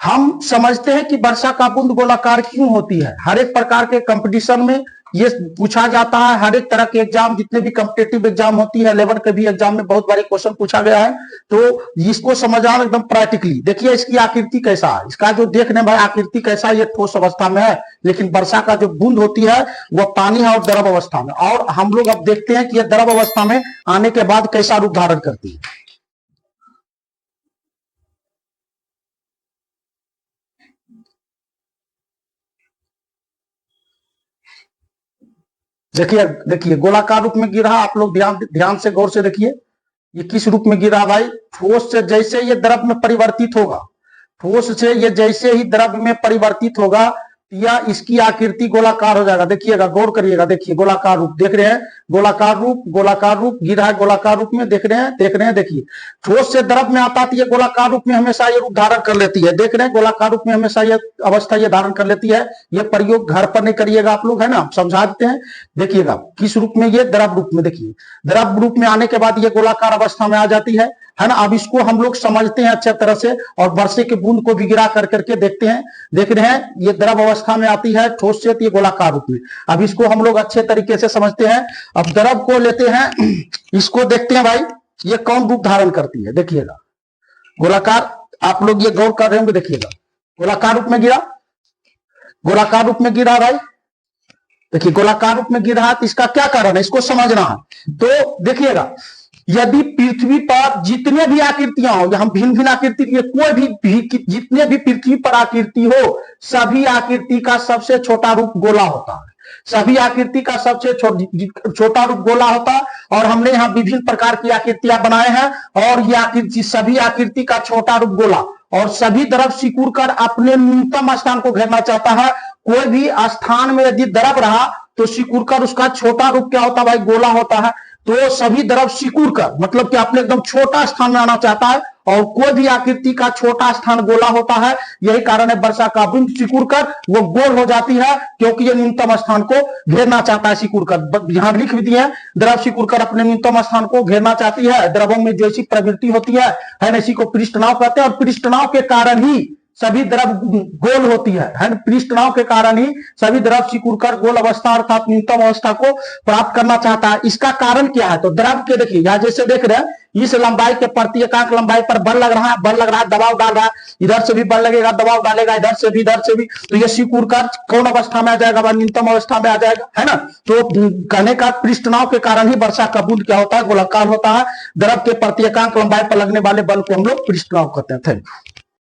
हम समझते हैं कि वर्षा का बूंद गोलाकार क्यों होती है। हर एक प्रकार के कंपटीशन में ये पूछा जाता है। हर एक तरह के एग्जाम, जितने भी कॉम्पिटेटिव एग्जाम होती है, लेवल के भी एग्जाम में बहुत बारी क्वेश्चन पूछा गया है। तो इसको समझना एकदम प्रैक्टिकली। देखिए इसकी आकृति कैसा है, इसका जो देखने में आकृति कैसा है, ये ठोस अवस्था में है, लेकिन वर्षा का जो बूंद होती है वह पानी है और द्रव अवस्था में। और हम लोग अब देखते हैं कि यह द्रव अवस्था में आने के बाद कैसा रूप धारण करती है। देखिए देखिए गोलाकार रूप में गिरा। आप लोग ध्यान ध्यान से गौर से देखिए ये किस रूप में गिरा भाई। ठोस से जैसे ये द्रव में परिवर्तित होगा, ठोस से ये जैसे ही द्रव में परिवर्तित होगा या इसकी आकृति गोलाकार हो जाएगा। देखिएगा, गौर करिएगा, देखिए गोलाकार रूप देख रहे हैं, गोलाकार रूप गिरा है, गोलाकार रूप में देख रहे हैं। देखिए ठोस से द्रव में आता है, ये गोलाकार रूप में हमेशा ये रूप धारण कर लेती है। देख रहे हैं गोलाकार रूप में हमेशा ये अवस्था ये धारण कर लेती है। ये प्रयोग घर पर नहीं करिएगा आप लोग, है ना, समझा देते हैं। देखिएगा किस रूप में, ये द्रव रूप में। देखिए द्रव रूप में आने के बाद ये गोलाकार अवस्था में आ जाती है ना। अब इसको हम लोग समझते हैं अच्छे तरह से और वर्षे के बूंद को भी गिरा कर करके देखते हैं। देख रहे हैं ये द्रव अवस्था में आती है ठोस से, ये गोलाकार रूप में। अब इसको हम लोग अच्छे तरीके से समझते हैं। अब द्रव को लेते हैं, इसको देखते हैं भाई ये कौन रूप धारण करती है। देखिएगा गोलाकार, आप लोग ये गौर कर रहे होंगे। देखिएगा गोलाकार रूप में गिरा, गोलाकार रूप में गिरा भाई। देखिए गोलाकार रूप में गिरा है, तो इसका क्या कारण है, इसको समझना है। तो देखिएगा यदि पृथ्वी पर जितने भी आकृतियां हो, हम भिन्न भिन्न आकृति, कोई भी जितने भी पृथ्वी पर आकृति हो, सभी आकृति का सबसे छोटा रूप गोला होता है। सभी आकृति का सबसे छोटा रूप गोला होता है। और हमने यहाँ विभिन्न प्रकार की आकृतियां बनाए हैं और ये आकृति, सभी आकृति का छोटा रूप गोला, और सभी द्रव सिकुड़ कर अपने न्यूनतम स्थान को घेरना चाहता है। कोई भी स्थान में यदि द्रव रहा तो सिकुड़ कर उसका छोटा रूप क्या होता है भाई, गोला होता है। तो सभी द्रव सिकुड़ कर, मतलब कि अपने एकदम छोटा स्थान में आना चाहता है, और कोई भी आकृति का छोटा स्थान गोला होता है। यही कारण है वर्षा का बूंद सिकुड़ कर वो गोल हो जाती है, क्योंकि ये न्यूनतम स्थान को घेरना चाहता है सिकुड़ कर। यहां लिख भी दिए हैं, द्रव सिकुड़ कर अपने न्यूनतम स्थान को घेरना चाहती है। द्रवों में जैसी प्रवृत्ति होती है ना, इसी को पृष्ठनाव कहते हैं। और पृष्ठनाव के कारण ही सभी द्रव गोल होती है। पृष्ठनाव के कारण ही सभी द्रव सिकुड़कर गोल अवस्था अर्थात न्यूनतम अवस्था को प्राप्त करना चाहता है। इसका कारण क्या है, तो द्रव के देखिए यहां जैसे देख रहे हैं, इस लंबाई के प्रति एकांक लंबाई पर बल लग रहा है, दबाव डाल रहा है। इधर से भी बल लगेगा, दबाव डालेगा, इधर से भी, तो ये सिकुड़कर कौन अवस्था में आ जाएगा, न्यूनतम अवस्था में आ जाएगा, है ना। तो कहने का पृष्ठनाव के कारण ही वर्षा का बूंद क्या होता है, गोलाकार होता है। द्रव के प्रति एकांक लंबाई पर लगने वाले बल को हम लोग पृष्ठनाव कहते हैं। Thank you.